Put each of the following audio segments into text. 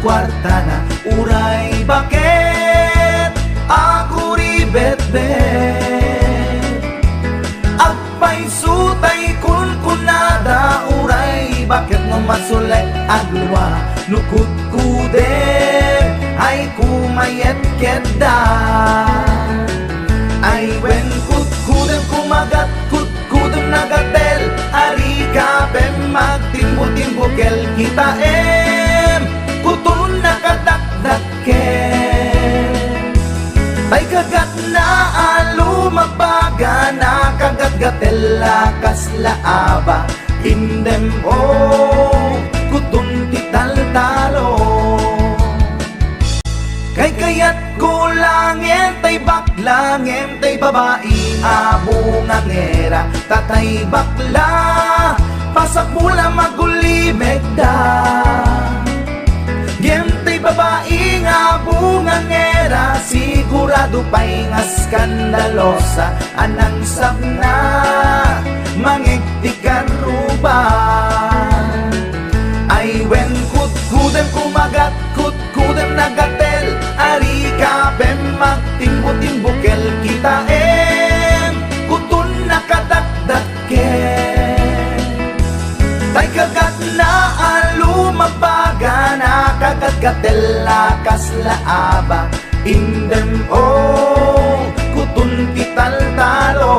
kwarta na uray bakit ako ribet-bet agpay sutay kun kunada uray bakit no masulet agluwa nukut kuder ay kumayet keda ay wen kut kudem kumagat kut kudem nagatel ari kapem magtimbo-timbokel kita kutun nakadakdakel ay kagat na alumabaga na kagat-gatel lakas laaba indem kutun tital-talo kay kayat ko langin tay baklangin tay babae abungang era tatay bakla pasak mula magulimeg da gentay babae abungang era sigurado pa'y nga skandalosa anang sabna mangigtikan ruban ay wen kut-kudem kumagat kut-kudem nagatel ari kapem magtimbo-timbokel kita kutun nakadakdakel tay kagat na alumabaga na kagat-gatel lakas laaba indem kutun tital-talo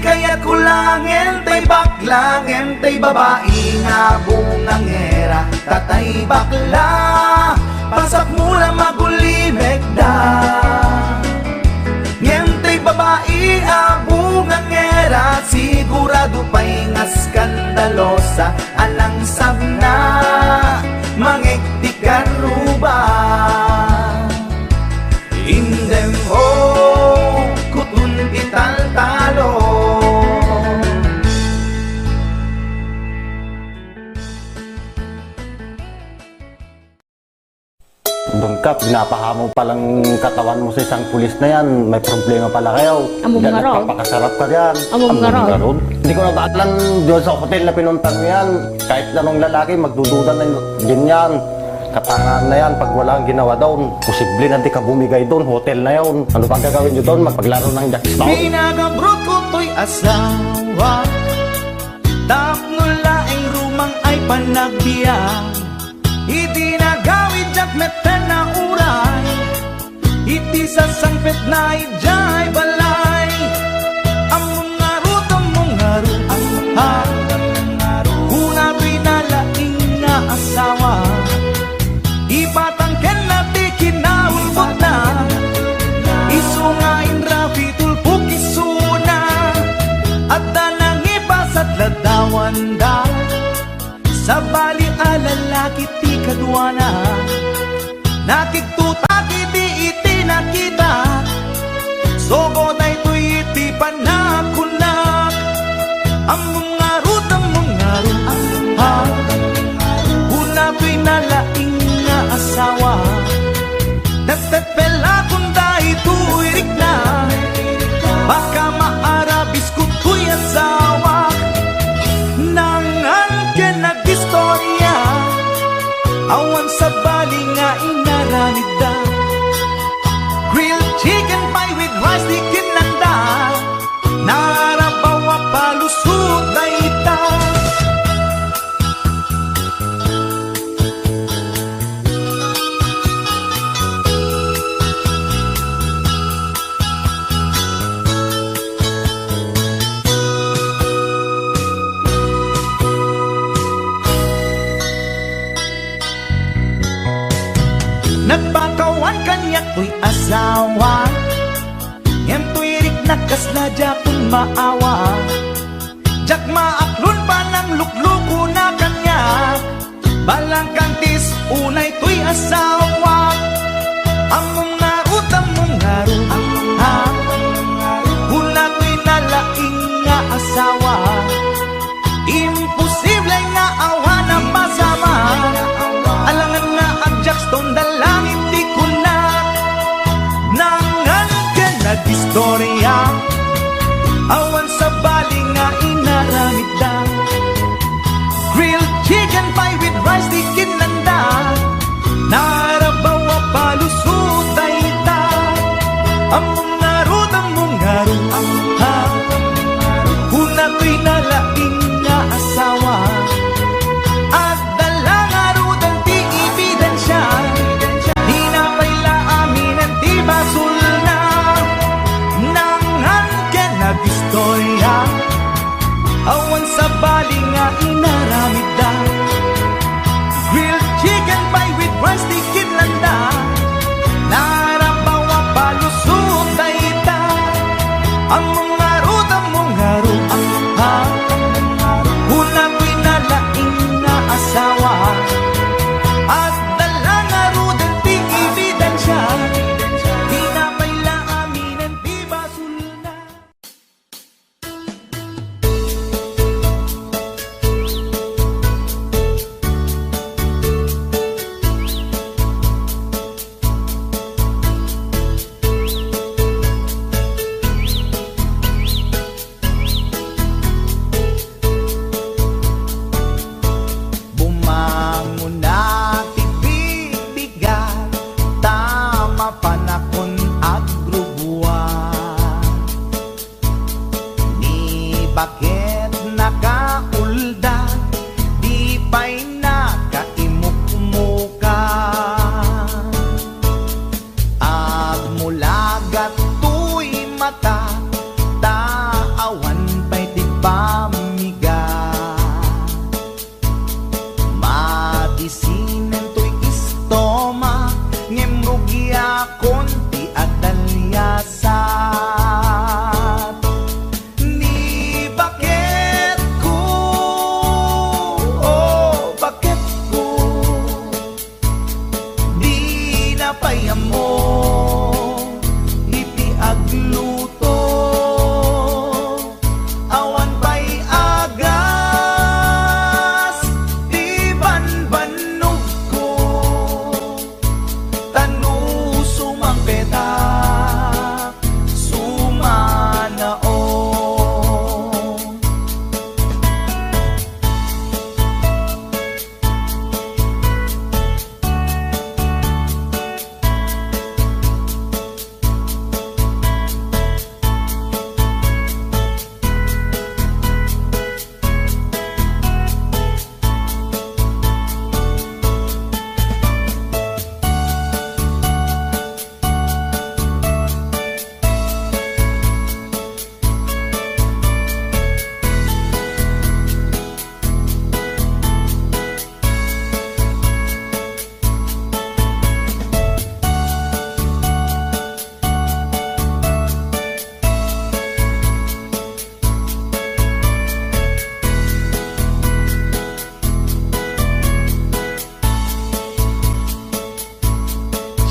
kaya kulangin tay baklangin tay babae nga bungang era tatay bakla pasak mula magulimeg da ngentay babae abungang era sigurado pa'y nga skandalosa alang sabna mangigtikan ruban indem kutun tital-talo Kap, ginapahamo palang katawan mo sa isang pulis na yan. May problema pala kayo. Among nga raw. Papakasarap ka yan. Among nga raw. Hindi ko nataalan doon sa hotel na pinuntan mo yan. Kahit anong lalaki, magdududa na din yan. Katangan na yan, pag wala ang ginawa doon, posible na di ka bumigay doon, hotel na yun. Ano pang gagawin nyo doon? Magpaglaro ng jackpot. Pinagabrot ko to'y asawa Tapnulaing rumang ay panagbiya Iti nagawid jak meten na uray Iti sa sangpet na ijay balay Among ngarut Una pinalaing nga asawa Ipatangken na ti kinaulbot na Isungain rafi tulpuk isuna At danang ipasat ladawan da Sa bali alalaki ti kadwana Nakiktutak iti nakita Sogo na ito'y iti panakunak Among ngarut Una pinalaing nga asawa Nagtatpela kung dahil tuwirik na Baka maarabis ko to'y asawa Nangan ka nag-istorya Awan sa bali nga inaranid da Grilled chicken pie with rice di kinanda Narabawa palusot na ita Nagpakawan kanya to'y asawa Yan to'y rik nakasla jakun maawa Jak maaklon pa ng lukluko na kanya Balang kantis unay to'y asawa Among ngaru ha, una ko'y nalaing nga asawa, imposible nga awa na pasama. Alangan nga ang Jackstone dalangin di ko na nangan ka nag-istorya, awan sa bali nga inaramid da. Grilled chicken pie with rice di kinanda, narabawa palusutay ta. Among ngaru ha, una ko'y nalaing nga asawa, at dala ngaru dan ti ebidensya, di na paila amin ang ti basul na nangan ka nag-istorya, awan sa bali nga inaramid da. Grilled chicken pie with rice di kinanda, narabawa palusutay ta. Among ngaru ha, una ko'y nalaing nga asawa, at dala ngaru dan ti ebidensya, di na paila amin ang ti basul na. Bumangon na tibig-bigat, tama panakon agrubuan. Ni bakit nakaulda, di pa'y nakaimukmuka. Agmulagat tuy mata, taawan pa'y tigpamiga. Madisinen to'y istoma, ngemrugya konti at dalyasat. Ni bakit ko, oh bakit ko, di napayam mo, iti agluto, awan pa'y agas, di banbanog ko, tanu sumang petak, sumanao.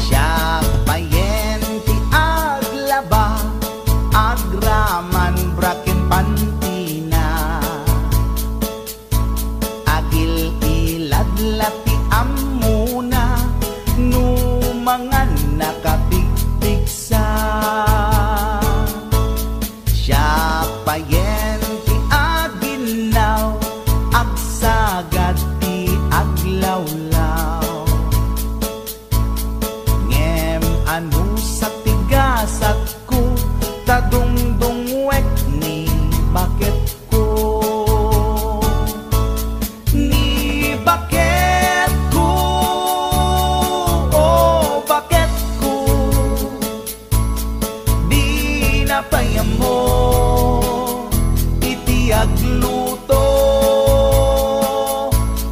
Siya payen ti aglaba, agraman braken pantina, agil iladlati amuna, numangan nakapigpigsa. Siya payen ti aginaw, agsagad ti aglawlaw. Ngem anu sa tigasat ko, tadungdungwek ni bakit ko. Ni bakit ko, oh bakit ko, di napayam mo, iti agluto,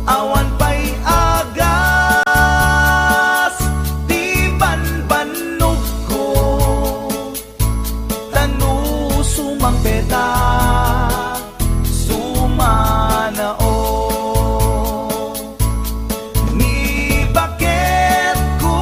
awan pa'y agas, di banbanog ko, tanu sumang petak, sumanao. Ni bakit ko,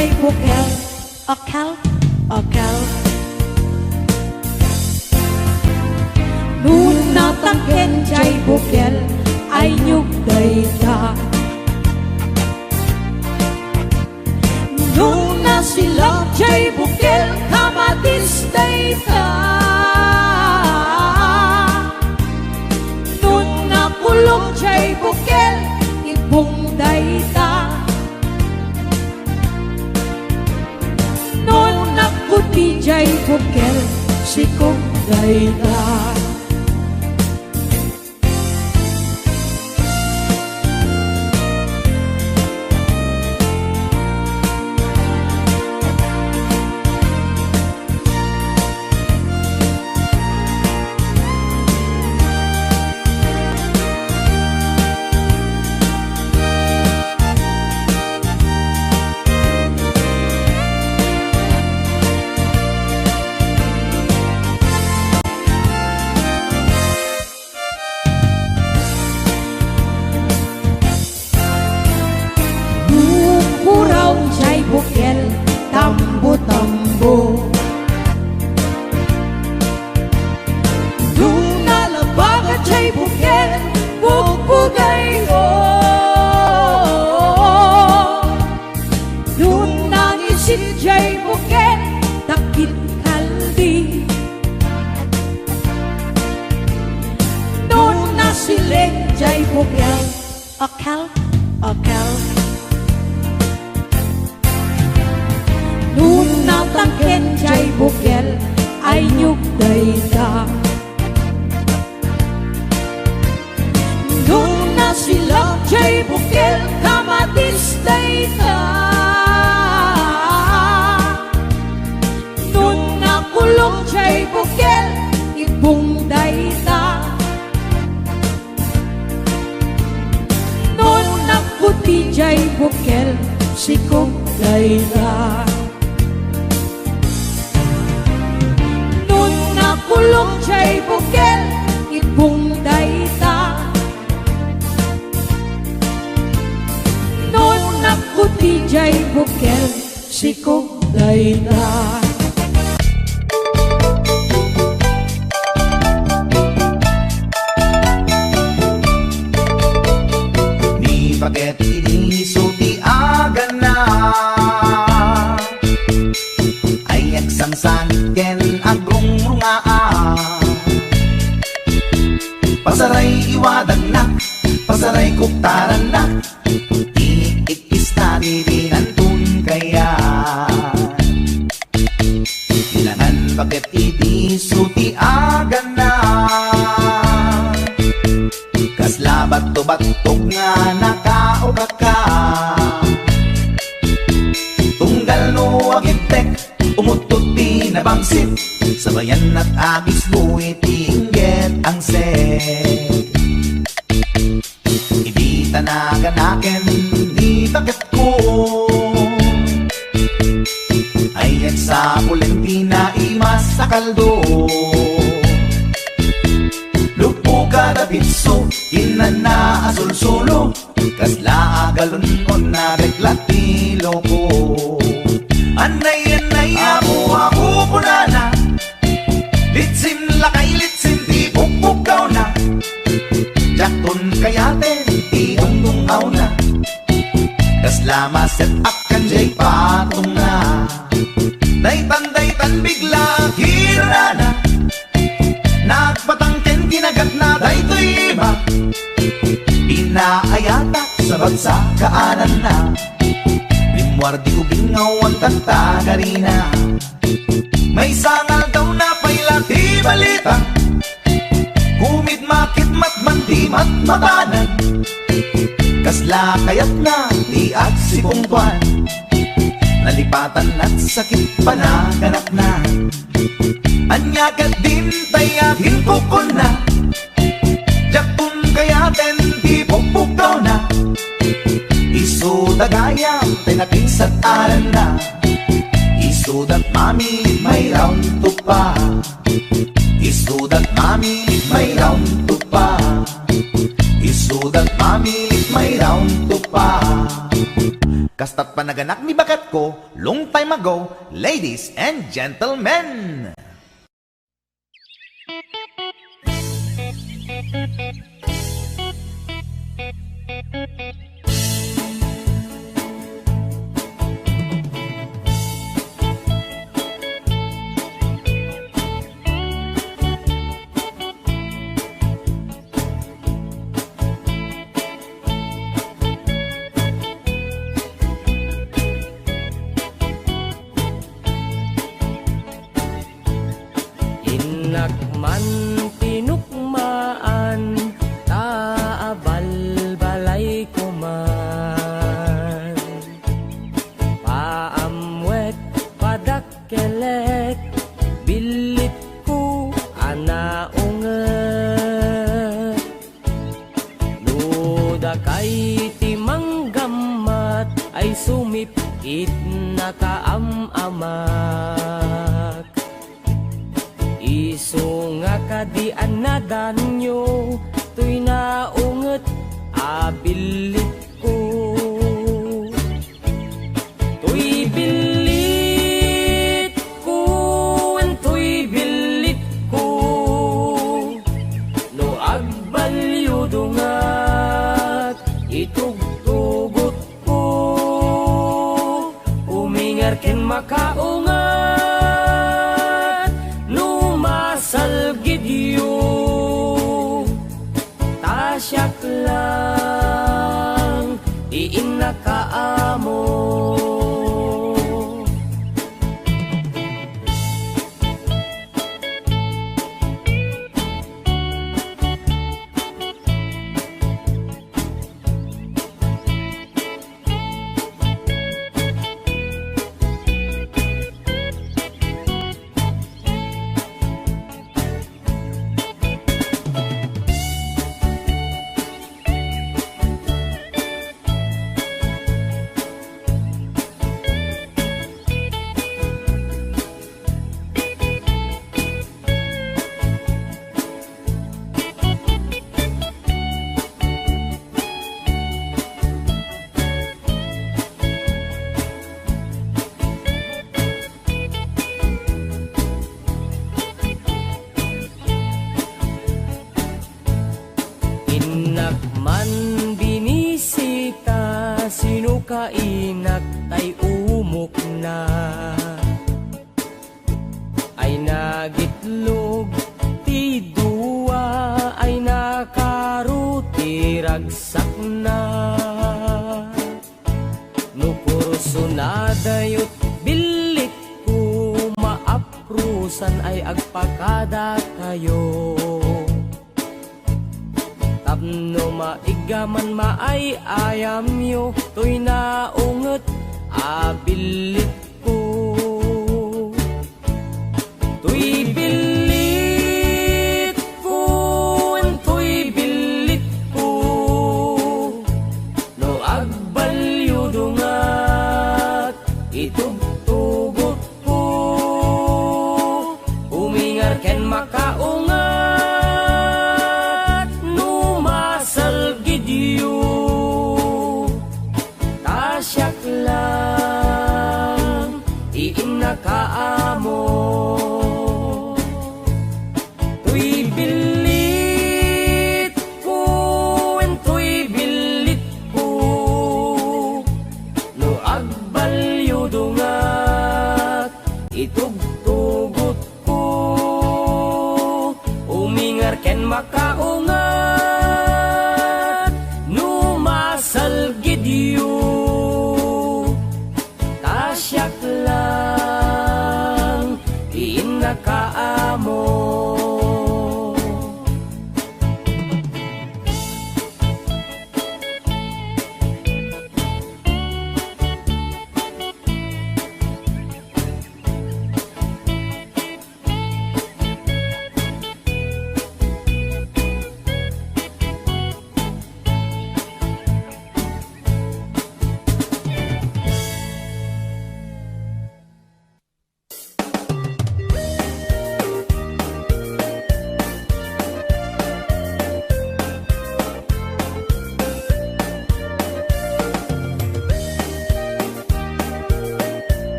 jay bukel, akal, akal. Nuna tangken jay bukel, ay nyug dayta. Nuna silak jay bukel, kamatis dayta. Nuna kulog jay bukel, ibong dayta. Nuna kuti jay bukel, sikong dayta. Bukel, tambo-tambo. Nuna labaga jay bukel, bugbugay ko. Nuna ngisit jay bukel, takit kaldi. Nuna silek jay bukel, akal, akal. Nuna tangken jay bukel, ay nyug dayta. Nuna silak jay bukel, kamatis dayta. Nuna kulog jay bukel, ibong dayta. Nuna puti jay bukel, sikong dayta. Kulong jay bukel, ibong dayta. Nuna kuti jay bukel, sikong dayta. Ni baget inisuti aga na, ay agsangsan ken agong pasaray iwadag na, pasaray kuktaran na, iikista dirinantun kaya. Ilangan bakit itisuti aga na, kaslabat to batog nga nakaugak ka. Tunggal no agitek, umutot di nabangsit, sabayan at agis mo itingget ang set. Hindi tanaganaken, di bakit ko ay sa pulenti na imas sa kaldo. Lupo ka na bitso, inana asul-sulo, kasla agalon mo na reklatilo ko. Anay-anay ako punana, litsim lakay litsim di bukbukaw na. Jakton kayaten di ungtungaw na, kaslama set up kanjay patong na. Daytan-daytan bigla hirana, nagpatangken kinagat na daytoy iba. Inaayata sa bagsa kaanan na, limwardi ubingaw ang tagtagarina. May sangal daw na pailati balita, humid makit matman di matmatanan. Kasla kayat na di at sipungtuan, nalipatan at sakit panaganap na. Anyagat din tayagin kukon na, jaktun kayaten di bukbukaw na. Isu dagayam tinapinsan aran na, isu dat mami may round to pa. Isu dat mami may round to pa. Isu dat mami may round to pa. Kastat panaganak ni bakat ko, long time ago, ladies and gentlemen. Inakman tinukmaan taabal-balay ko man paamwet padakkelek bilit ko anaunget luda kay timanggamat ay sumipit na kaamamak iso nga kadian na danyo tuy naunget abilit ko tuy bilit ko tuy bilit ko no agbalyo dungat itugtugot ko umingar ken makaungat salgidyo tasyak lang iinakaamo man binisita sino kainak tay umok na ay nagitlog ti duwa ay nakaruti ragsak na no kursunadayot bilit ko maaprusan ay agpakada kayo tapno maigaman maay ayam yo tuy naunget abilit ko tuy bilit ko tuy bilit ko no agbalyo dungat itugtugot ko umingar ken makaungat tasyak lang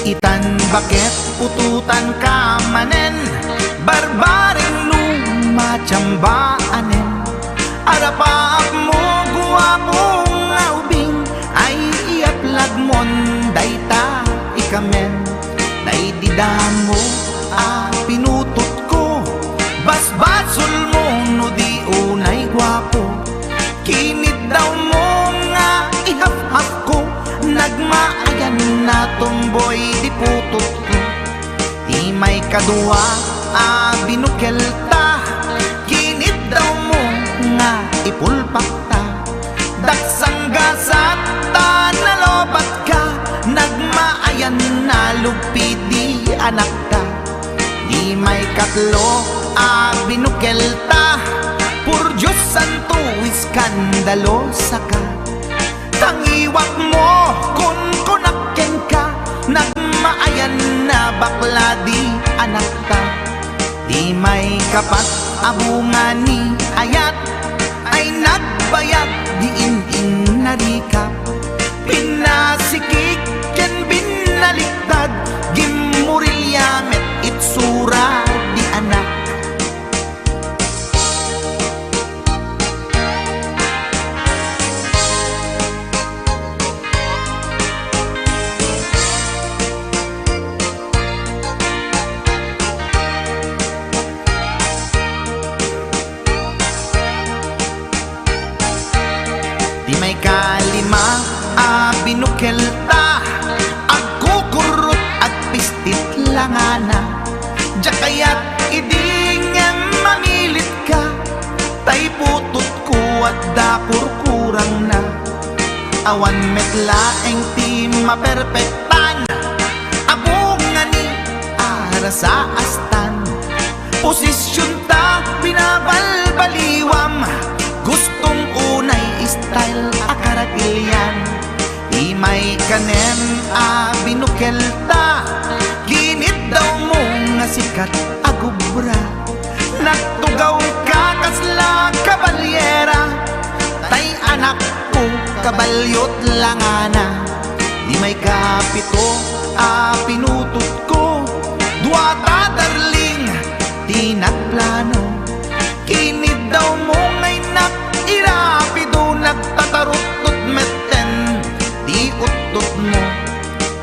Itan bakit pututan ka manen, barbaring lumachambaanen. Arapaap mo guwapong ubing, ay iaplag mon dayta ikamen. Naididamo pinutot ko, basbasol mo no di unay gwapo. Kinid daw mo nga ihap-hap ko, nagmaayan na tomboy di putot ko. Di may kadua binukel ta, kinid daw mo nga ipulpak ta. Daksang gasat ta nalobat ka, nagmaayan na lupid di anak ta. Di may katlo binukel ta, pur Diyos santo iskandalosa ka. Tangiwak mo kun kunakken ka, nagmaayan na bakla di anak ta. Di may kapat abungan ni ayat, ay nagbayag di in narikap. Pinasikik ken binaliktad, gimurilyamet itsura di anak. Di may kalima binukel ta, agkukurot at pistit langana. Jakayat idingem mamilit ka, tay putot ko at dapur kurang na. Awan metlaeng ti maperpektan, abungan ni ara sa astan. Posisyon ta binabalbaliwam, gustong unay style akaratilyan. Di may kanem binukel ta, ginit daw mo nga sikat agubra. Nagtugaw ka kasla kabalyera, tay anak ko kabalyot langana. Di may kapito pinutot ko, duwata darling di nagplano. Kinid daw mo ngay irapido, nagtatarot-tot meten di utot mo.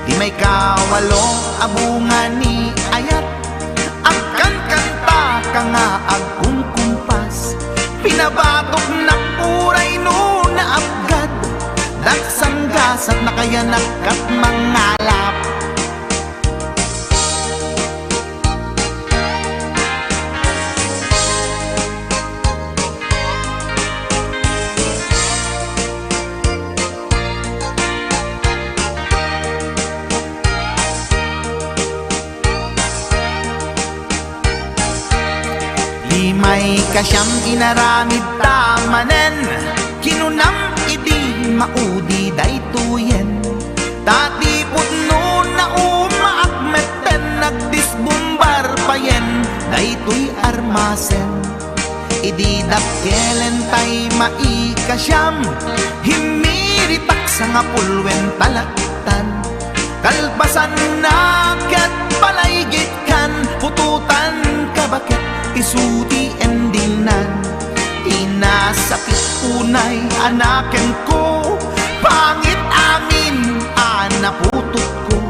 Di may kawalo abungan ni ayat, agkan kanta ka nga agkumkumpas. Pinabatok na puray no na abgad, daksang gasat na kaya nagkat mangalap. May kasyam inaramid tamanen, kinunam idi maudi daytoyen. Tati putno na umaakmeten, nagdisbumbar payen daytoy armasen. Idi dakkelen tay maikasyam, himiritak sa nga pulwen talaktan. Kalbasan na ket palaygit kan, pututan ka bakit isuti endingnan. Inasakit unay anaken ko, pangit amin anaputot ko.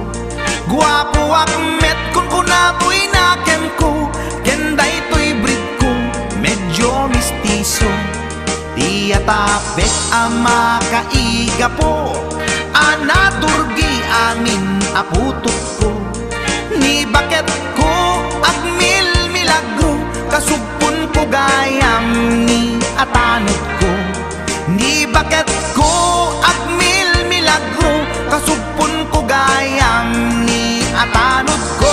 Guwapo akmet kun kunatoy naken ko, kenday to'y breed ko medyo mistiso. Di atapet ama kaiga po, anaturgi amin aputot ko. Ni bakit ko agmil milagro, kasugpon ko gayam ni atanod ko. Ni bakit ko agmil milagro, kasugpon ko gayam ni atanod ko.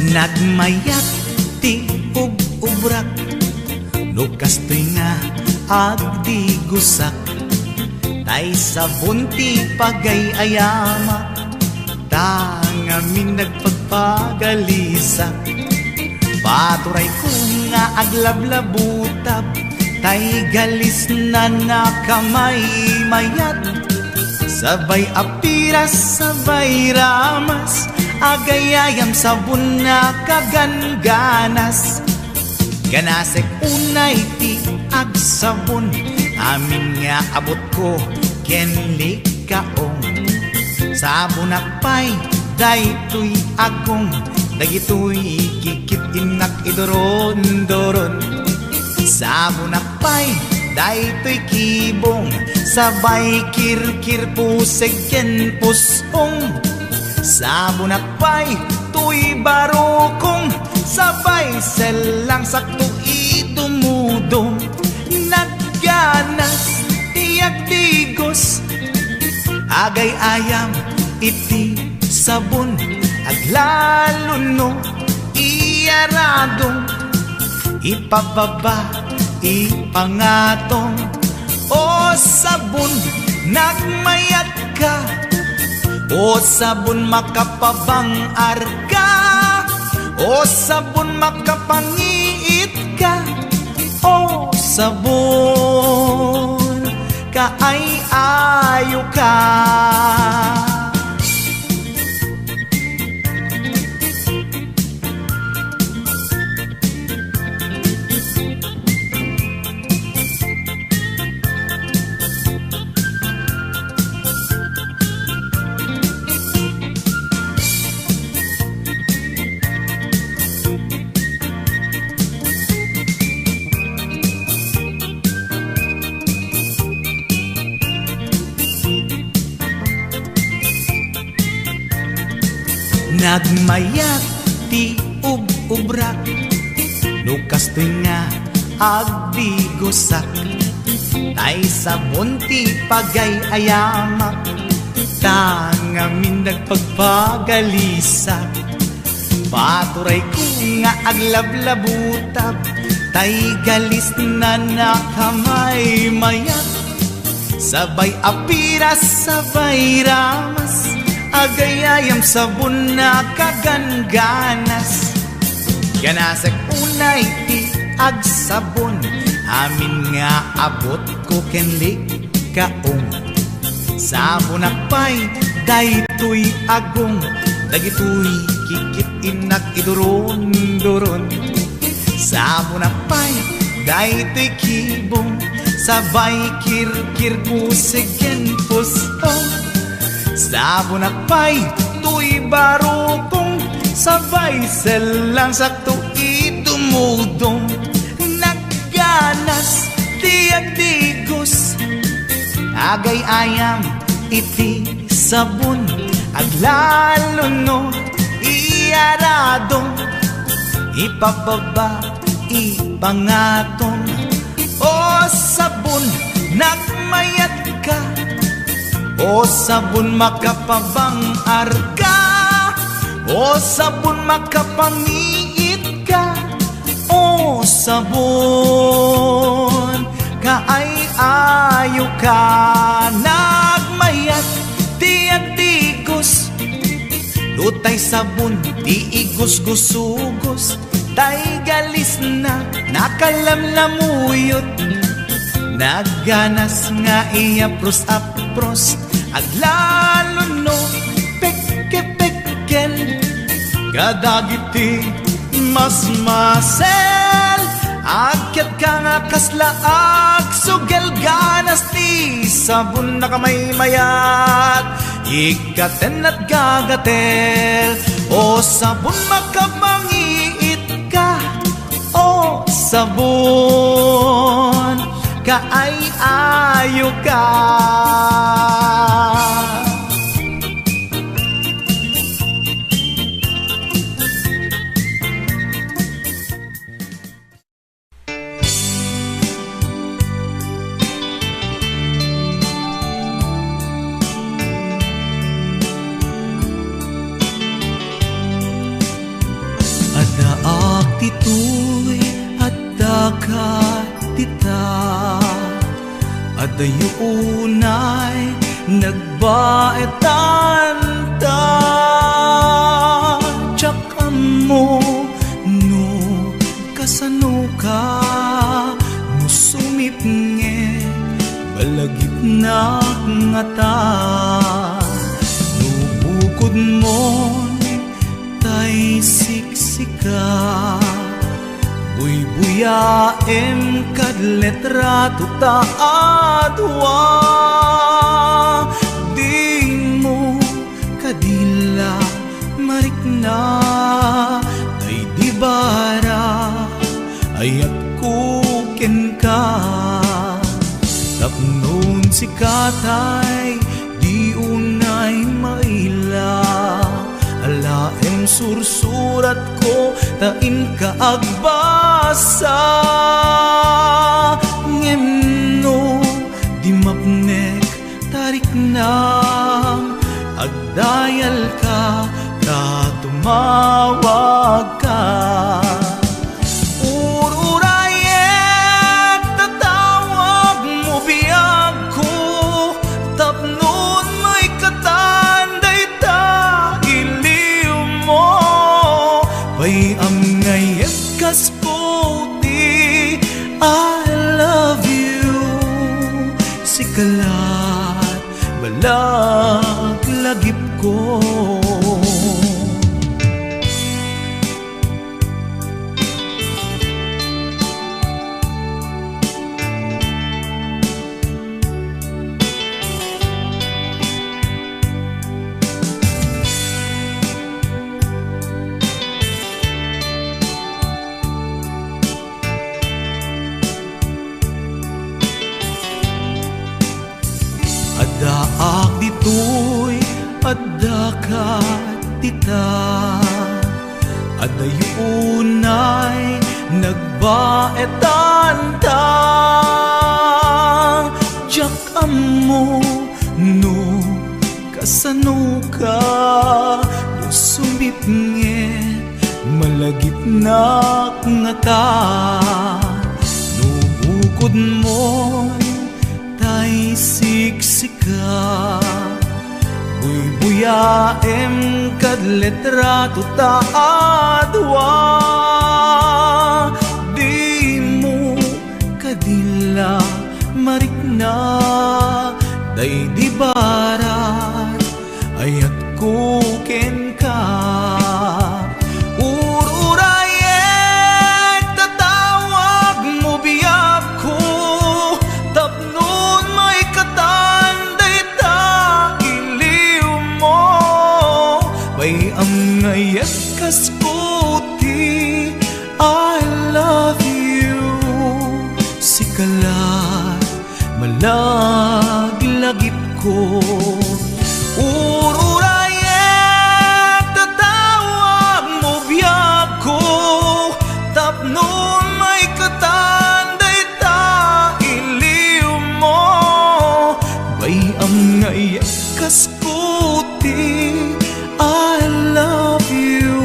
Nagmayat ti ub-ubrak, lukas to'y nga agdi gusak, tay sabon ti pagay-ayama, tangamin nagpagpagalisak. Paturay ko nga aglablabutab, tay galis na nakamay mayat, sabay apiras, sabay ramas, agayayam sabon na kaganganas. Ganasek unay ti agsabon, amin nga abot ko kenli kaong. Sabon akpay, daytoy agong, dagitoy kikit inak idoron-doron. Sabon akpay, daytoy kibong, sabay kirkir puseg ken pusong. Sabon akpay, tuy barukong, sabay selang sakto idumudong. Nagganas, tiyak tigos, agay ayam iti sabon, aglalo no iyaradong, ipababa ipangatong. O sabon, nagmayat ka, o sabon makapabang arka, o sabon makapangiit ka, o sabon kaay-ayo ka. Nagmayat ti ub-ubrak, lukas to'y nga agdi gusak, tay sabon ti pagay-ayamak, tangamin nagpagpagalisak. Paturay ko nga aglablabutab, tay galis na nakamay mayat, sabay apiras, sabay ramas, agayayam sabon na kaganganas. Ganasag unay ti agsabon, amin nga abot ko kenli kaong. Sabon akpay, daytoy agong, dagitoy kikit inak idoron-doron. Sabon akpay, daytoy kibong, sabay kirkir puseg ken pusong. Sabon akpay, tuy barukong, sabay selang sakto idumudong. Nagganas, tiyak tigos, agay ayam iti sabon, aglalo no iyaradong, ipababa ipangatong. O sabon, nagmayat ka, o sabon makapabang arka, o sabon makapangiit ka, o sabon kaay-ayo ka. Nagmayat tiyak tigos, lutay sabon di igos-gusugos, tay galis na nakalamlamuyot. Nagganas nga iapros-apros, aglalo no pekke-pekkel, kadagiti mas-masel. Akyat ka nga kaslaag, sugel ganas ti sabon na kamay mayat, ikaten at gagatel. O sabon makapangiit ka, o sabon kaay-ayo ka. ditoy at dagat dita, adayo unay nagbaetan ta. Tsak mo no kasano ka, no sumipnge balagip na nga ta. No bukod mo tay siksika, buy-buyaem kad letrato ta adwa. Di mo kadila marikna, ay di bara ayat kuken ka. Tapnon si katay di unay maila, alaem sursurat ko tain ka agbasa. Ngemno di mapnek tarik na, agdayal ka tumawag ka. Ururayet tatawag mo biyag ko, tapnon may katanday ta iliw mo. Pay ang ngayet kas puti, I love you. Sikalat balag lagip ko. Daak ditoy at dakat tita, adayo unay nagbaetan ta. Diyak mo no kasano ka, no sumipnget malagip na nga ta. No bukod mo tay siksika, buy-buyaem kad letrato ta adwa. Di mo kadila marikna, day di barat ayat kuken ka. Ururayet tatawag mo biyag ko, tapnon may katanday ta iliw mo. Bay ang ngayat kas puti, I love you. Sikalat malaglagip ko. Ururayet tatawag mo biyag ko, tapnon may katanday ta iliw mo. Bay ang ngayat kas puti, I love you.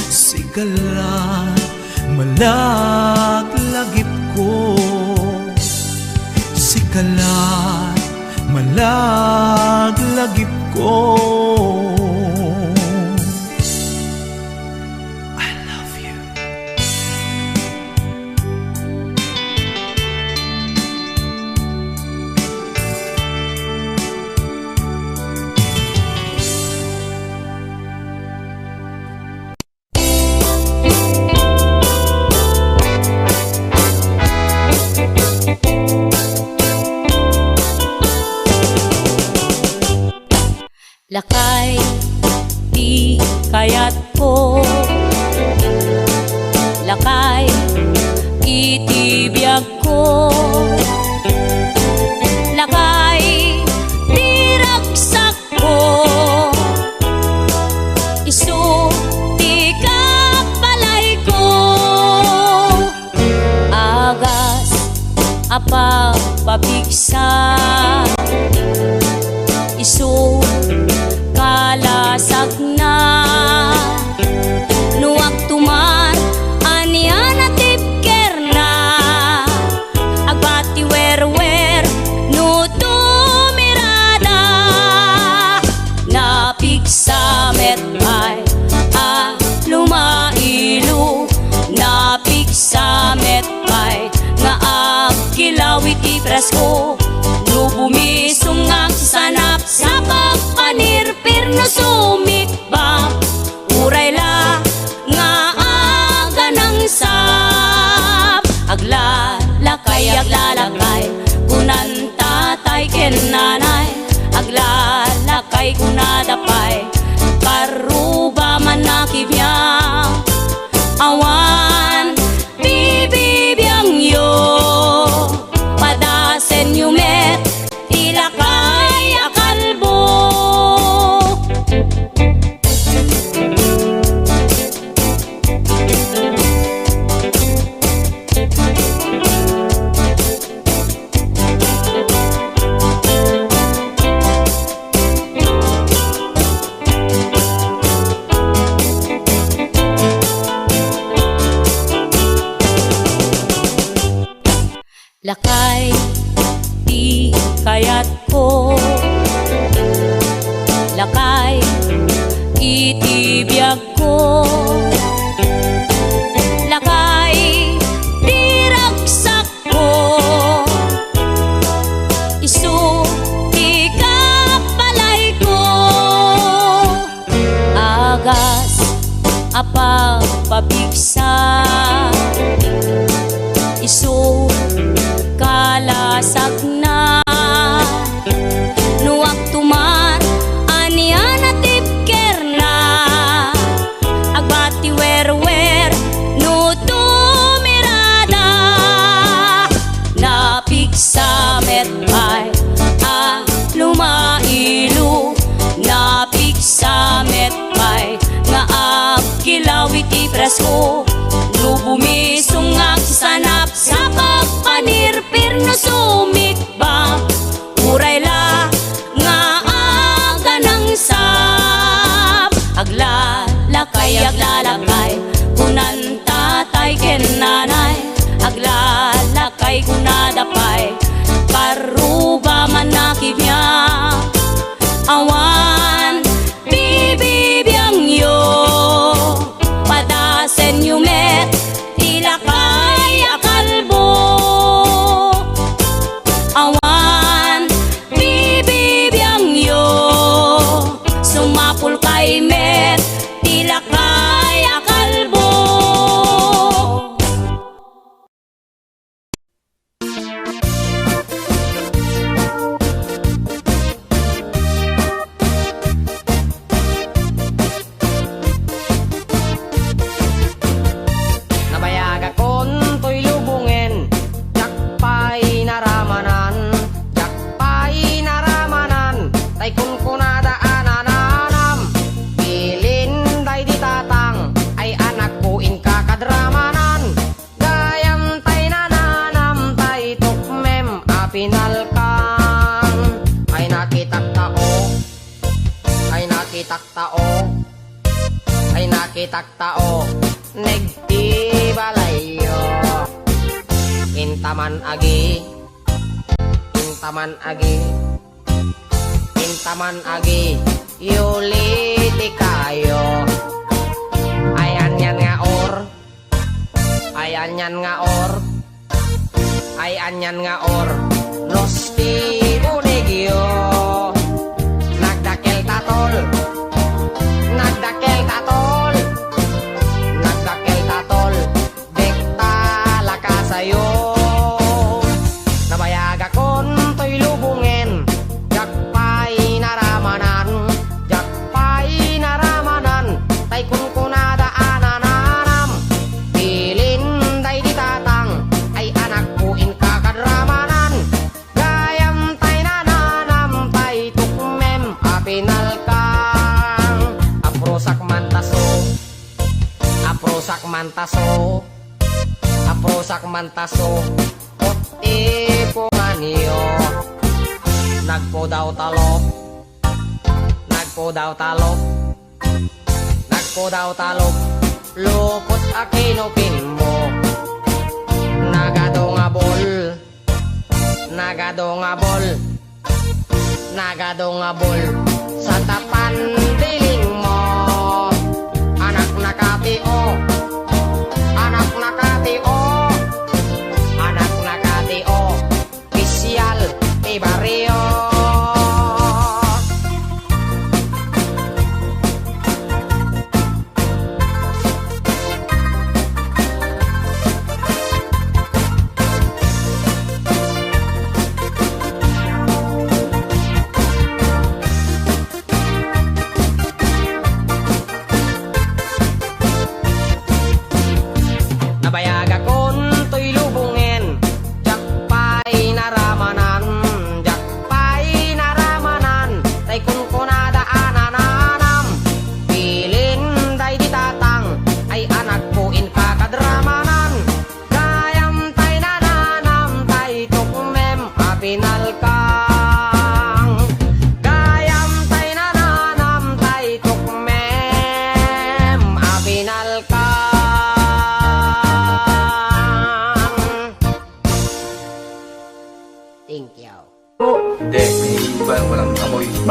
Sikalat malaglagip ko. Sikalat malaglagip ko. I love you. Lakay di kayat ko, lakay itibiyag ko, lakay di ragsak ko, isu di kapalay ko, agas apa pabigsa, isu kalasag na nuwag tuman presko no bumisungag sanap sa pagpanirpir no sumikbang uray la nga aga ng sap aglalakay kunan tatay ken nanay aglalakay kunadapay karuba man nakibiyang awan bibibiyang yo padasen yumet ilakay akalbo lakay di kayat ko lakay itibiyag ko lakay di ragsak ko isu ikapalay ko agas apa pabigsa isu kalasag na nuwag tuman anian at tipker na agbati wer no tumirada napigsa metpay lumailu napigsa metpay nga agkilawit ipresko no bumisungag sanap sa pagpanirpir no sumikbang uray la nga aga ng sap aglalakay kunan tatay ken nanay aglalakay kunadapay karuba man nakibiyang awan bibibiyang yo padasen yumet ilakay akalbo awan bibibiyang yo sumapul kay met ilakay akalbo taktao negdi balayo intaman agi yuli kayo ayan yan nga or nosti unegyo nagdakel tatol dekta lakasayo nabayag akon to'y lubungen jakpay naramanan tay kun kunada ananam bilin day ditatang ay anak ko in kakadramanan gayam tay nananam tay tukmem apinalkang aprosak mantaso oti punganyo nagpo daw talop lukot akinupin mo nagado nga bol sa tapan diling mo anak nakatio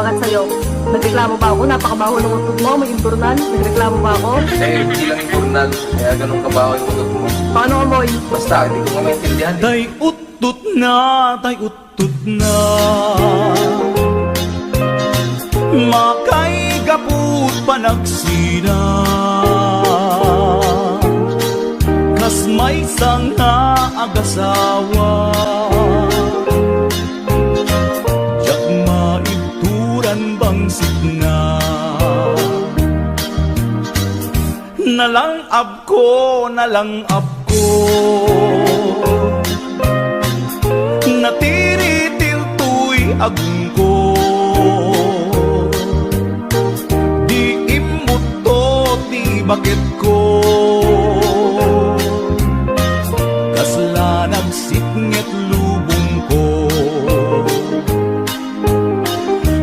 Bakit sa'yo? Nagreklamo ba ako? Napakabaho ng utot mo, may impurnal. Nagreklamo ba ako? Eh, hindi lang importanal. Kaya ganun kabaho yung utot mo. Paano amoy? Basta, hindi ko nga maintindihan. Tay utut na makay gaput panagsina kas may sanga agasawa jak maibturan bangsit na nalang ko natiritil tuy agong ko di imot to di bakit ko kasla nagsitnget lubong ko.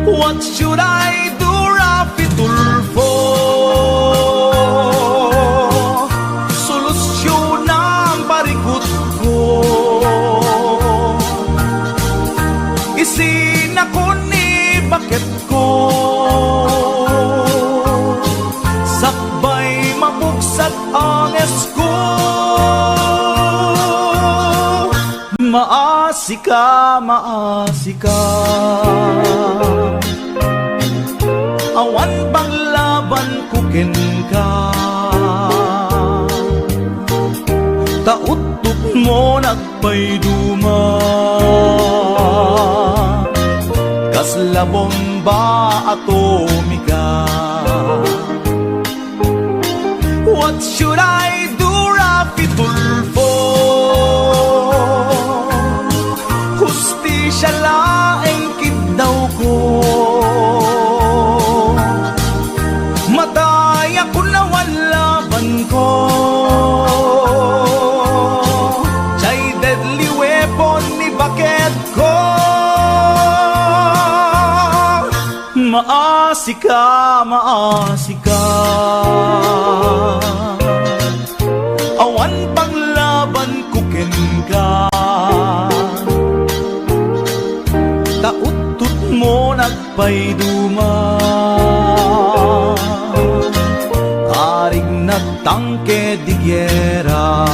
What should I do, Rafi Tulfo? Solusyon ang parikot ko. Isin ako ni bakit ko sakbay mabuksak ang esko. Maasika awan bang laban kukin ka tautot mo nagpayduma kasla bomba atomika. What should I do, Rafi Tulfo? Hustisya laeng kidaw ko matay ako na walaban ko chay deadly weapon ni bakit ko. Maasika awan paglaban kukin ka tautut mo nagpayduma karig na tangke di gyera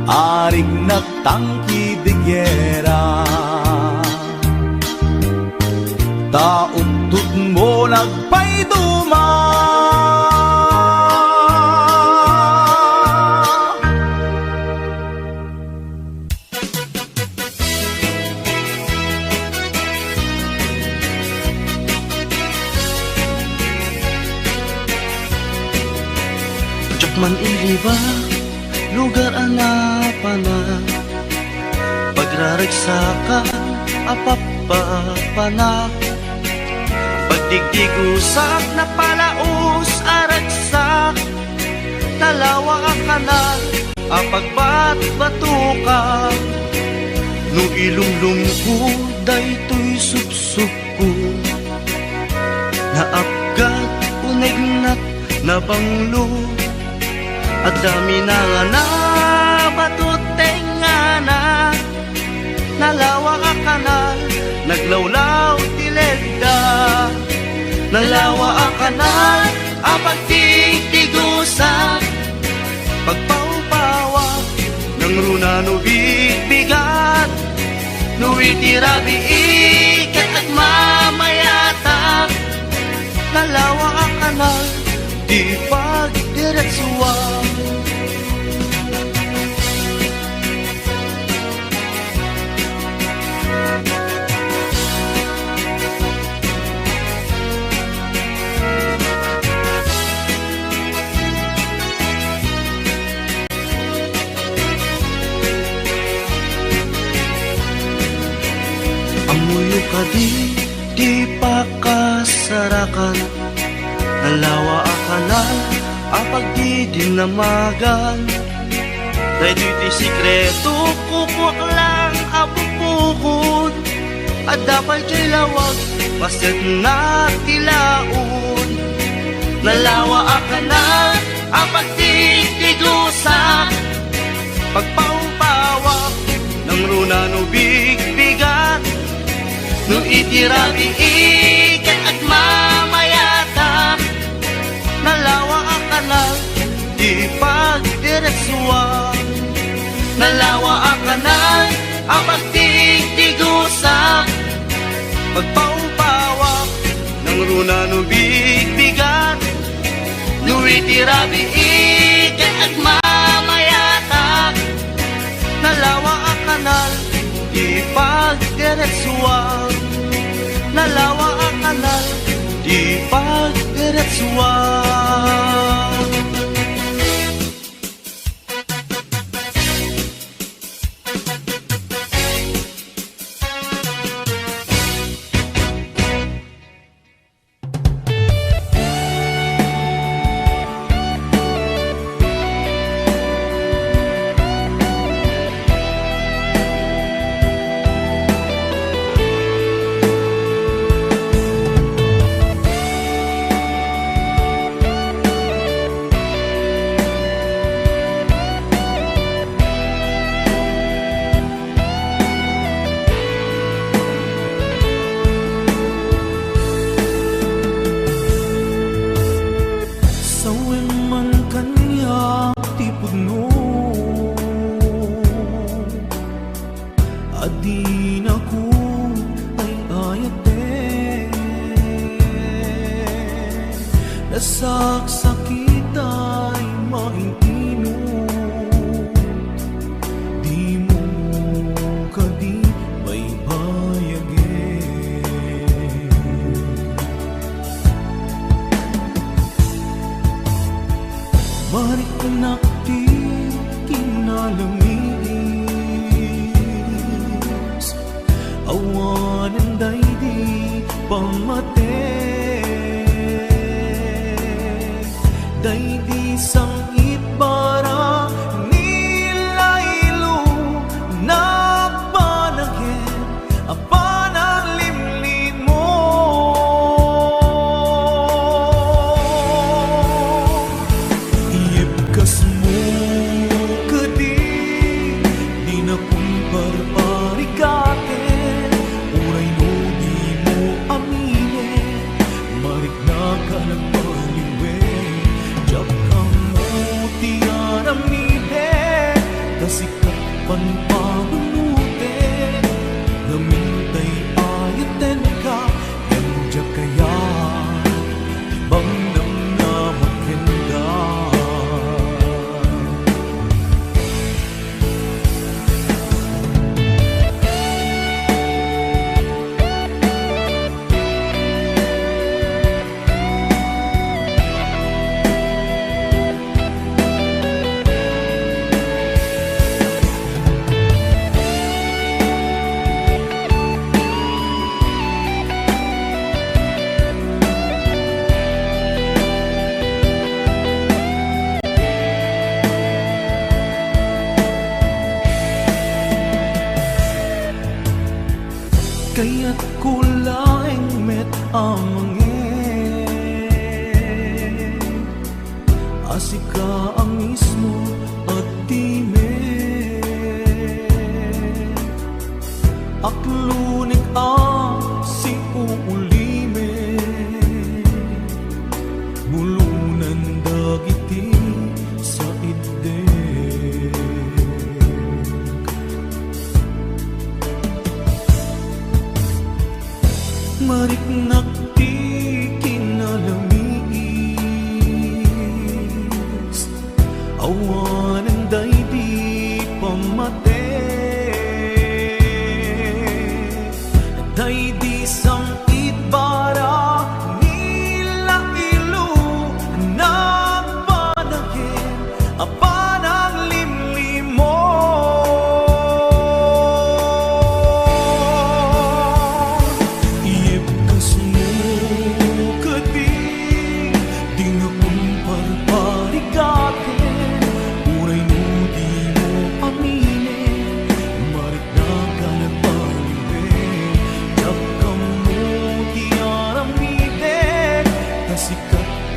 arig na tangki di gyera tautut mo nagpayduma. Man iliba, lugar anapana pagraragsakan, apapapana pagdigdigusak na palaus aragsak talawa kanal apagbat-batuka no ilumlum ko daytoy supsup ko naapgat unegnat na banglo at dami na nga na batuteng nga na nalawa ka kanal naglawlaw tilegda nalawa ka kanal apag tigtigusa pagpaupawa ng runa no bigbigat no itirabi ikat at mamayatak nalawa ka kanal di pagdiretsuan. Amuyo ka di pa kasarakan nalawa akanal apag di dinamagan dahil di sikreto kukwak lang abupukod at dapat kay lawag paset na tilaon nalawa akanal apag di tigusak pagpaupawak ng runa no bigbigat itirabi ikat at mamayata nalawa akanal di pagdiretsuwa nalawa akanal ang pagtigtigusa pagpaupawa ng runa no bigbigat no itirabi ikat at mamayata nalawa akanal di pagdiretsuwa nalawa akanal di pagdiretsuwa. Adin ako ay ayate nasaksakit ay maintino di mo kadi may bayage marinak di kinalami awanan daydi pamate daydi sangit bara nilaylo napanagin apanang limlim mo iyebkas mo kadi di na kumparparikate Sikappan pagunute Gamintay ayaten ka Kanya kaya Ibang namnaman kenda kaya't kulaing met amangin asika ang mismo at time aklunik si uulime bulunan dagiti sa ide mariknak di kinalamis awanan daydi pamate daydi sangit bara nilailo napanagin apanang limlim mo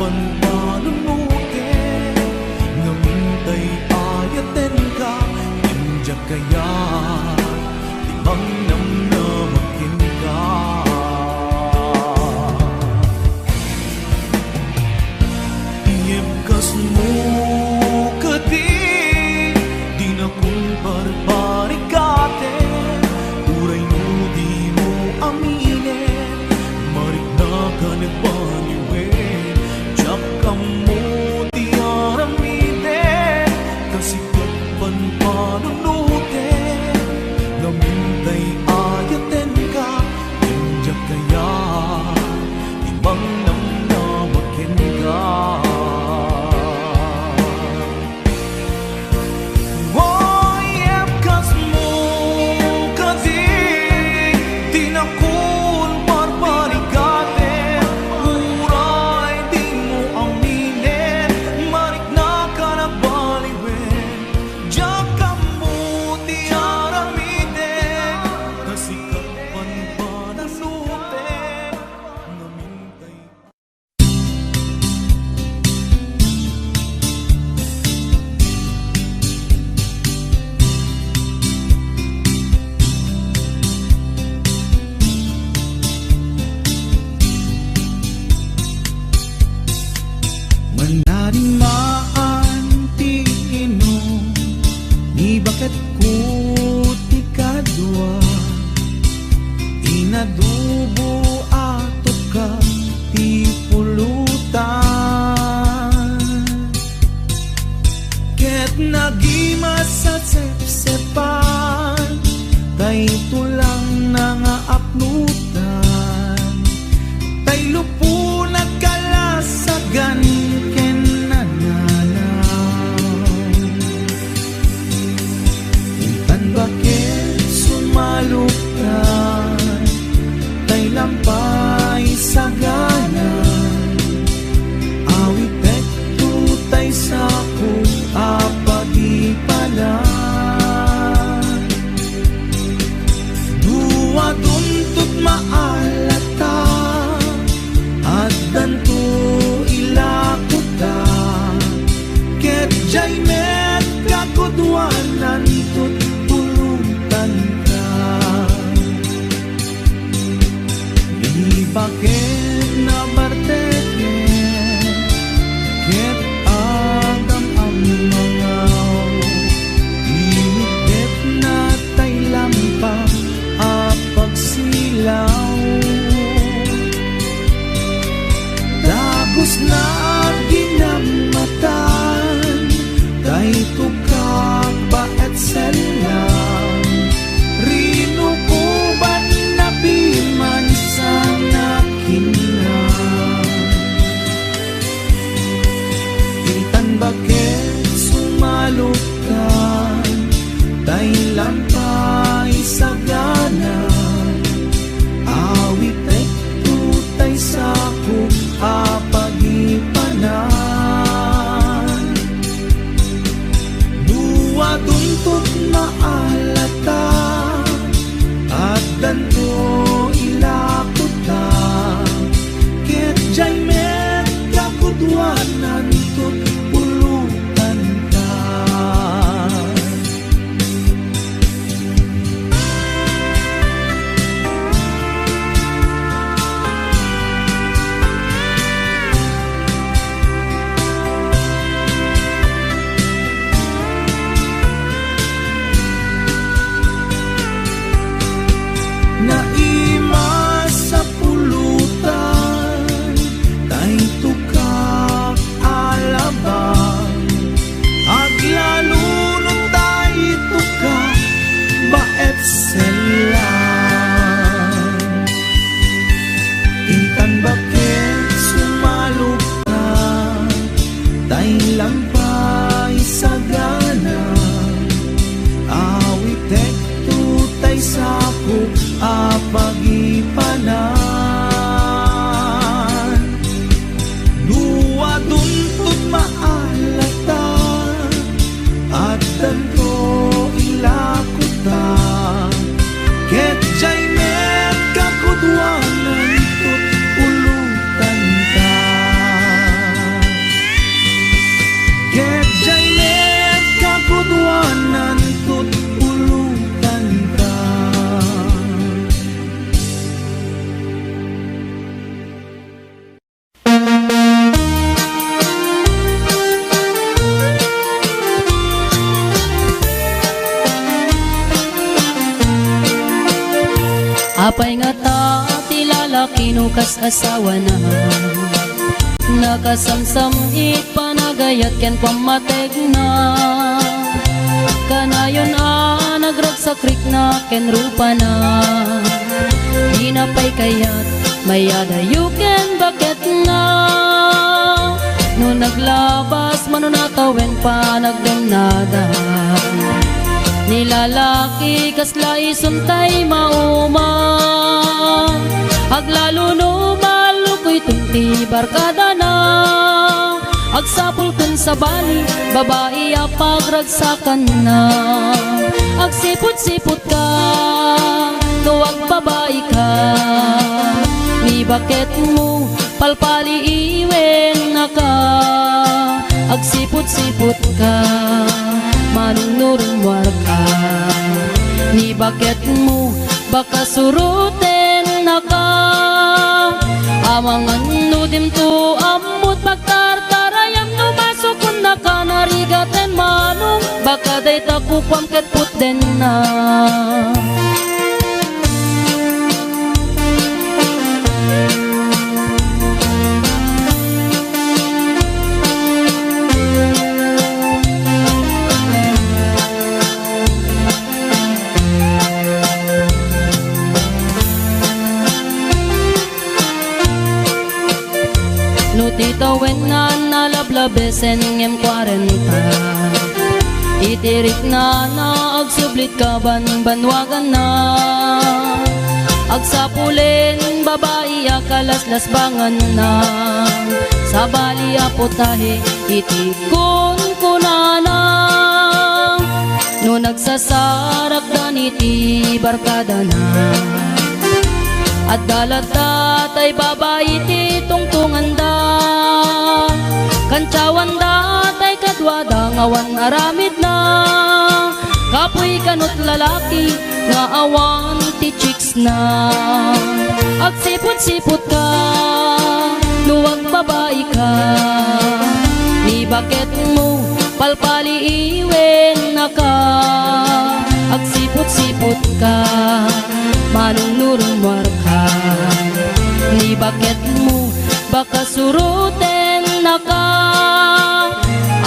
panmanunute ngamintay ayaten ka kanya kaya timang namnamakin ka nagbaliwin. Diyak ka mo di aramiden, kasikat pan panunutin. Namintay ayaten ka, nandiyak kaya ibang namnamakin ka. Manaring maanti inom, ni bakit ko ti kadwa, inadubo ato ka ti pulutan. Ket nagimas sa sepsepan, tay tulang na nga apnutan, tay lupo nagkalasagan ken nananaw. Intan bakit sumalukan, tay lampay saganan, awit ekto tay sako apagipanan. Dua tuntut maalata, at danto ilakuta, ket jay met kakudwanan tut pulutan ka. Di bakit na barteken, ket agam ang mangaw, inigdet na tay lampa apagsilaw. Dagos na ginamatan, kay tukak ba et selang, rinukuban na biman sa nakinang. Intan bakit sumalukan, tay lampay saganan, awit ekto tay sako apagipanan. Dua tuntut maalata, at danto ilakuta, ket jay met kakudwanan tut pulutan ka. Naima sa pulutan, tay tukak alabang, aglalunod tay tukak baet selang. Intan bakit sumalukan, tay lampay saganan, awit ekto tay sako apagipanan. Dua tuntut maalata, at danto ilakuta, ket jay met kakudwanan tut pulutan ka. lalaki no kas asawa na. Nakasamsam it panagayat ken pamatek na. Kanayon nagragsakrik na ken rupa na. Di na pa'y kayat mayadayo ken bakit na. No naglabas manunatawen pa nagdemnada. Nilalaki kasla isuntay mauma. Aglalo no malukoy tunti barkada na. Agsapul kun sa bali, babae pagragsakan na. Agsipot-sipot ka, tuwag babae ka. Ni bakit mo palpali iwen na ka. Agsipot-sipot ka, manunurumwar ka. Ni bakit mo baka suruten na ka. Amangan no dim to amut pagtartarayam no masukun na ka narigaten manong baka day takupam ket puten na. Titawen na nalablabesen ngem 40. Itirik na agsublit ka banwagan na. Agsapulin babae akalaslas bangan na. Sa bali aputahe itikon kunana. No nagsasarak daniti barkada na. At dalata tay babae ti tungtungan da. Kantsawan da tay kadwada ngawan aramid na. Kapoy kanot lalaki nga awan ti chicks na. Agsipot-sipot ka, nuwag babae ka. Ni bakit mo palpali iwen na ka. Agsipot-sipot ka, manunurumwar ka. Ni bakit mo baka suruten na ka.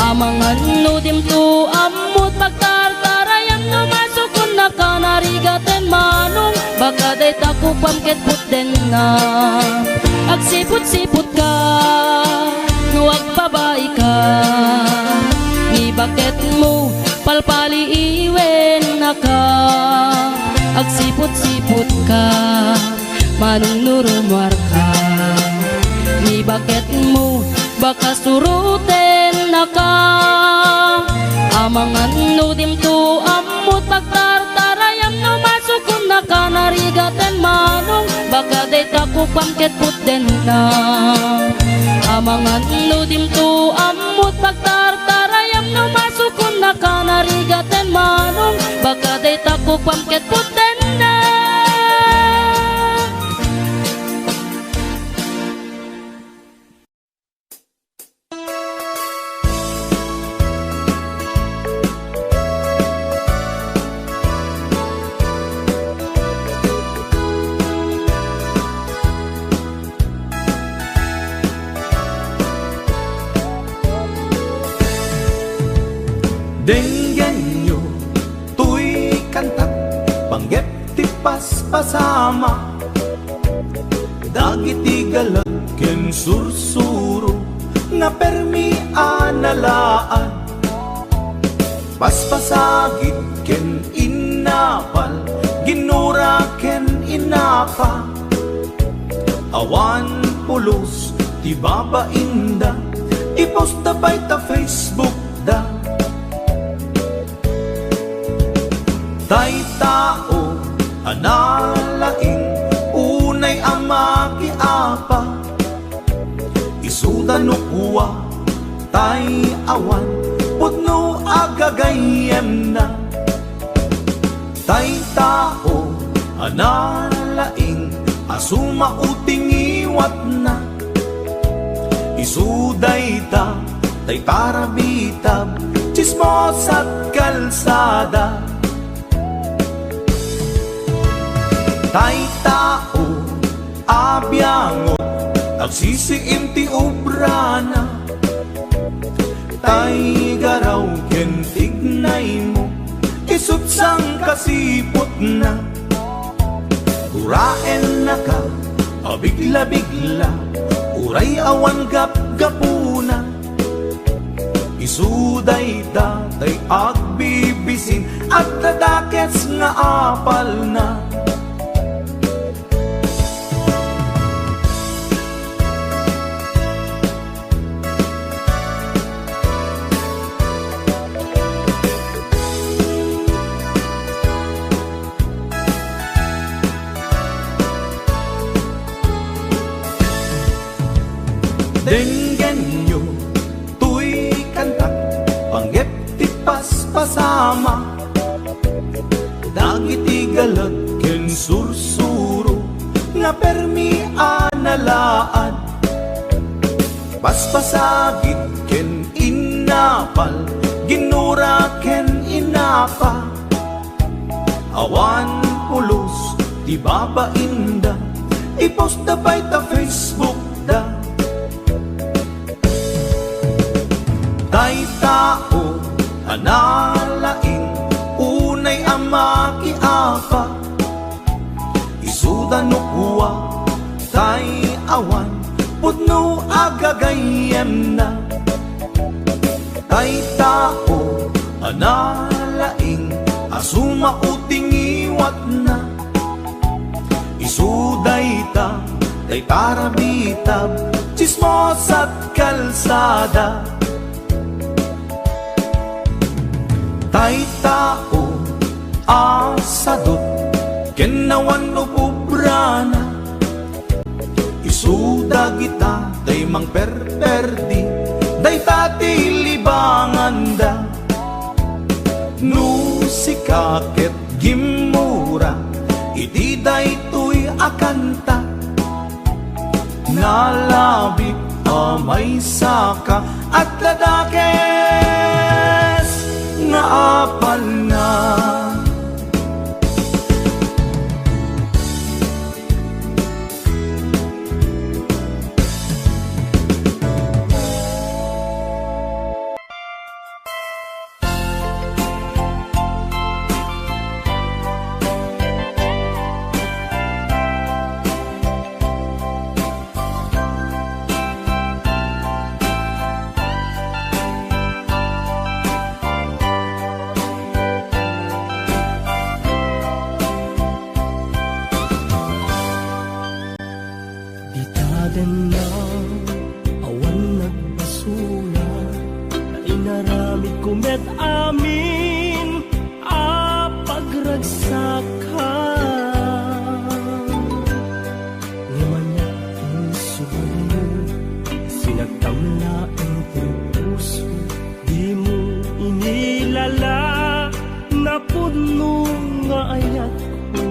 Amangan no dim to amut pagtartarayam no masukun na ka narigaten manong baka day takupam ket puten na. Agsipot-sipot ka, nuwag babae ka. Ni bakit mo palpali iwen na ka. Agsipot-sipot ka, manunurumwar ka. Ni bakit mo baka suruten na ka. Amangan no dim to amut pagtartarayam no masukun na ka narigaten manong baka day takupam ket puten na. Amangan no dim to amut pagtartarayam no masukun na ka narigaten manong baka day takupam ket puten na. Denggan nyo, tuy kantat, panggep ti paspasama. Dagiti galag ken sursuro, nga permi analaan. Paspasagit ken inapal, ginura ken inapa. Awan pulos, ti babainda, iposta by ta Facebook da. Tay tao, analaing, unay amaki apa. Isuda no kuwa, tay awan, putno agagayem na. Tay tao, analaing, asuma uting iwat na. Isuday ta, tay parabitab, chismos at kalsada. Tay tao, abyangot agsisiim ti obrana tay garaw ken tignay mo isut sang kasipot na uraen na ka abigla-bigla uray awan gap-gapuna isuday datay agbibisin at dadakets nga apal na Denggen nyo, tuy kantak, panggep ti paspasama dagiti galag ken sursuro, nga permi analaan paspasagit ken inapal, ginura ken inapa awan pulos, di babainda ipost da by ta Facebook da tay tao analaing unay amaki apa isuda no kuwa tay awan pudno agagayem na tay tao analaing asuma uting iwat na isuday ta tay tarabitab chismos at kalsada tay tao asadot kenawan no pubrana isuda kita day mang perperdi day tati libangan da no sikaket gimura iti day tuy akanta nalabit amay saka at ladakes nga apal na Ditagan na awan nagbasula na inaramid kumet amin pagragsaka ngumanya insuban mo sinagtamla ang puso di mo inilala na puno nga ayat ko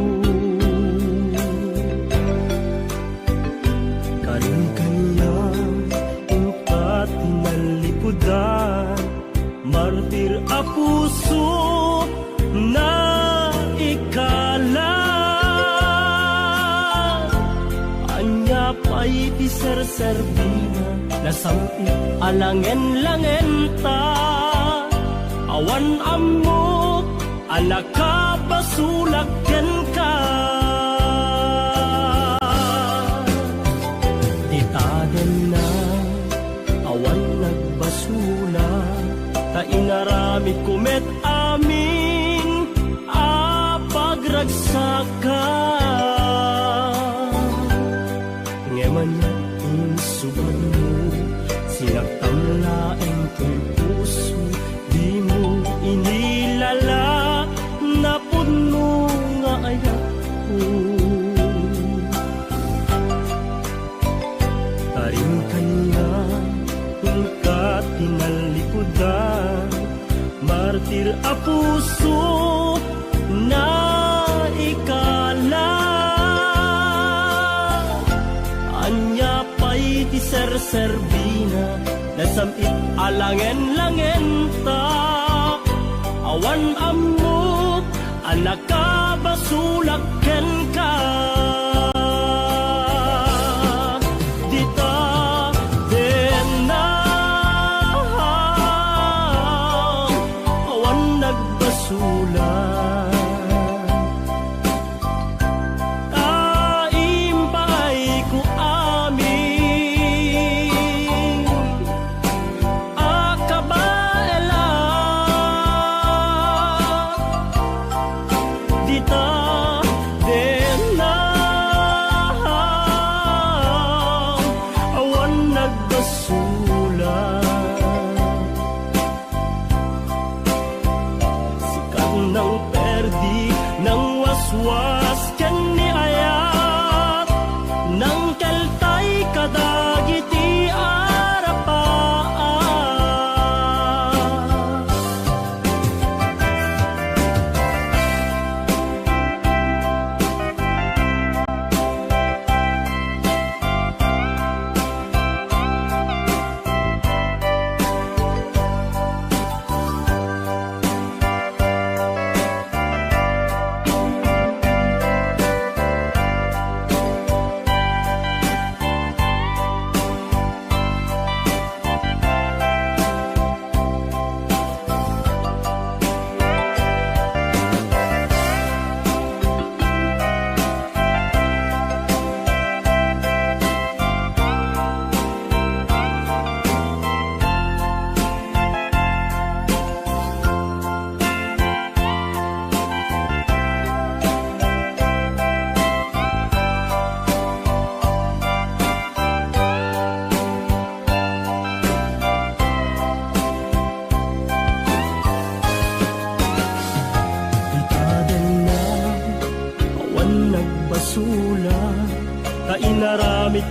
martir a puso na ikala anya pa'y di serserbina na sampi alangen-langen ta awan amok alaka basulagken ka ditaden na awan nagbasula ta inaramid kumet amin pagragsaka ngemanya insuban mo sinagtamlaeng kay puso di mo inilala na puno nga ayat ko taring kanya ka tinalikudan martir a puso na ikala anya pa'y ti serserbina na samit alangen-langen ta awan amot anak ka basulagken ka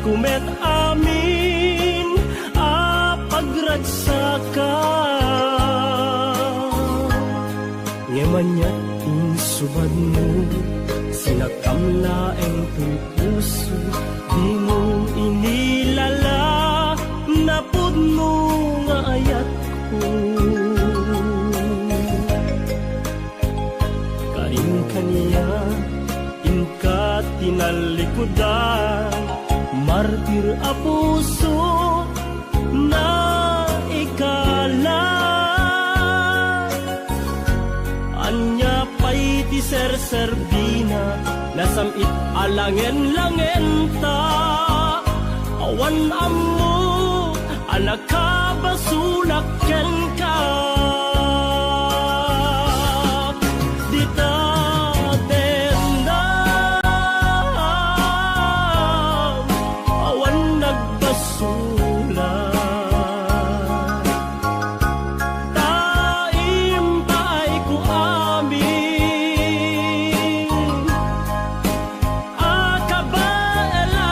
kumet amin pagragsaka ngemanyat insubad mo sinakamlaeng puso di mo inilala napud mo nga ayat ko kain kaniya inka tinalikudan martir a puso na ikala anya pay ti serserbina nasamit alangen-langen ta awan ammo anak kabasulak ken ka dita tendang awan nagbasulat taim pay ko amin akabaela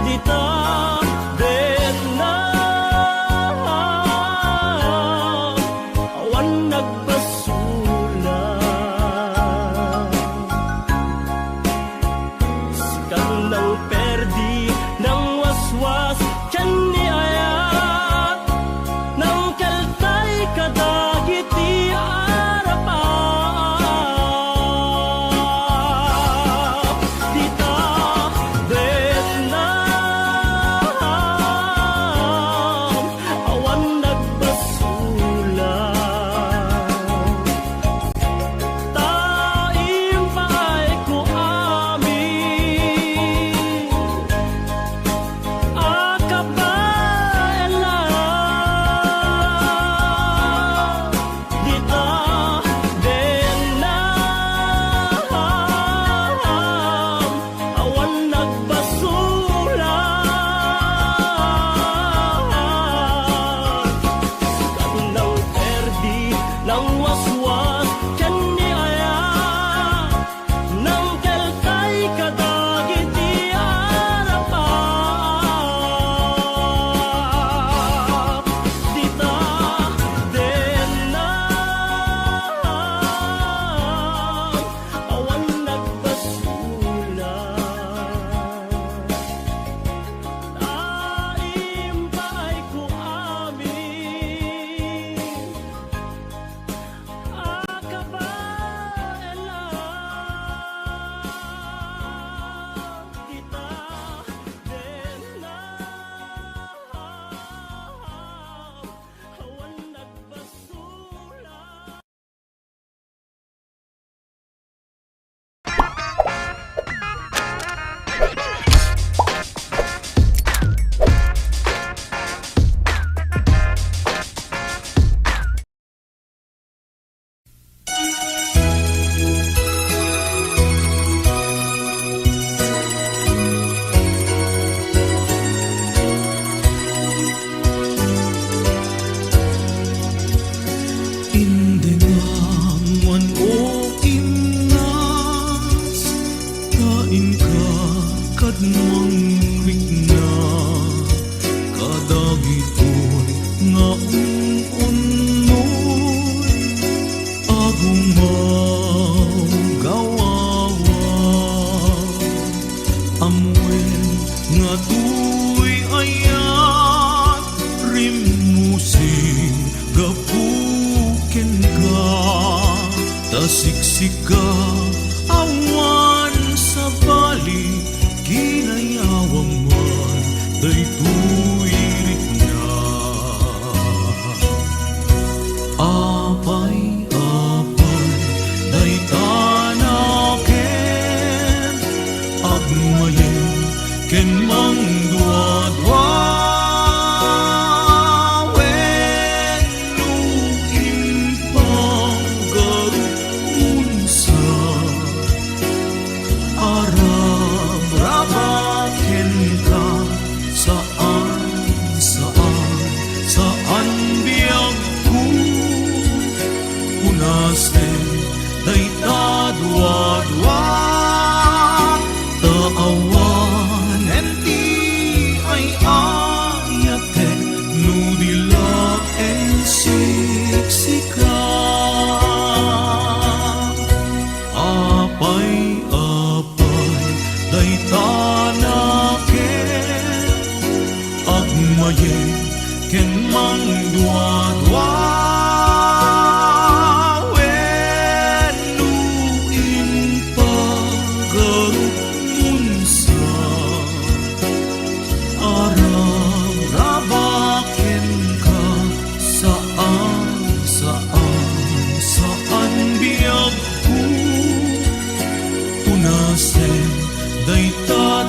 dita denna awan nagbasulat sikat ng perdi ng waswas tiyan ni ayat ng keltay kadagiti arapap dita denna awan nagbasulat taim pay ko amin akabaela dita denna awan nagbasulat sikat ng perdi ng waswas tiyan ni ayat ng keltay kadagiti arapap dita denna awan nagbasulat taim pay ko amin akabaela dita denna awan nagbasulat Indengaman o imnas kain ka kadmang wigna kadagitoy nga unnoy agumaw gawawa amwen nga tuy ayat rimusing gapuken ka tasiksika awan sa bali kinayawang man daytoy rikna apay day tanaken agmayen ken mangduadwa Unaste day tadwa-dwa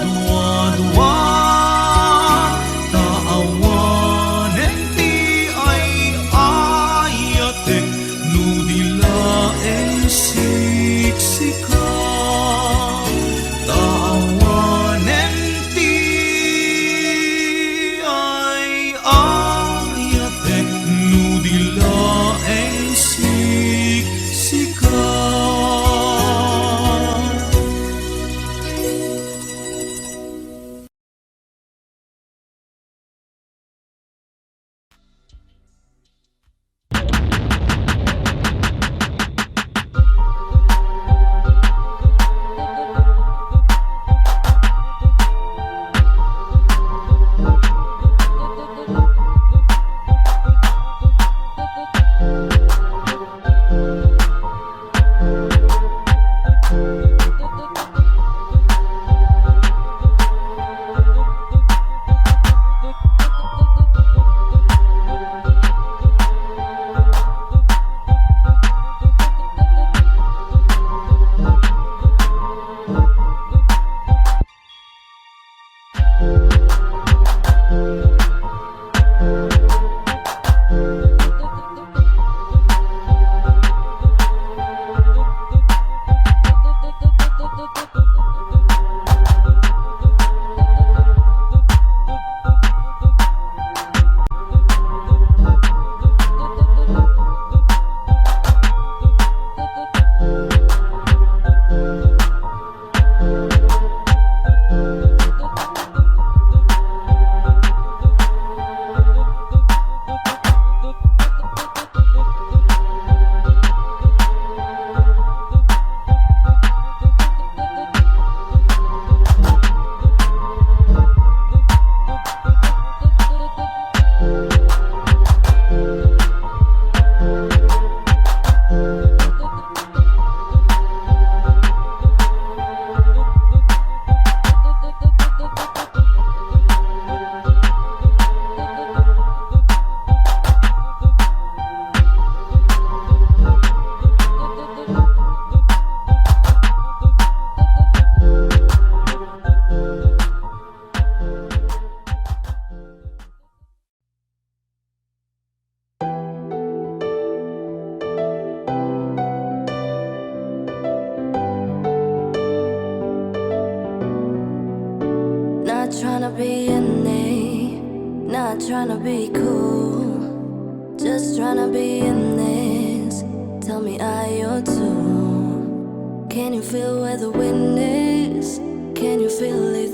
dua-dua taawanen ti ay ayatek nudilaeng siksika taawanen ti ay ayatek nudilaeng siksika. Not tryna be unique, not tryna be cool, just tryna be in this. Tell me, are you too? Can you feel where the wind is? Can you feel it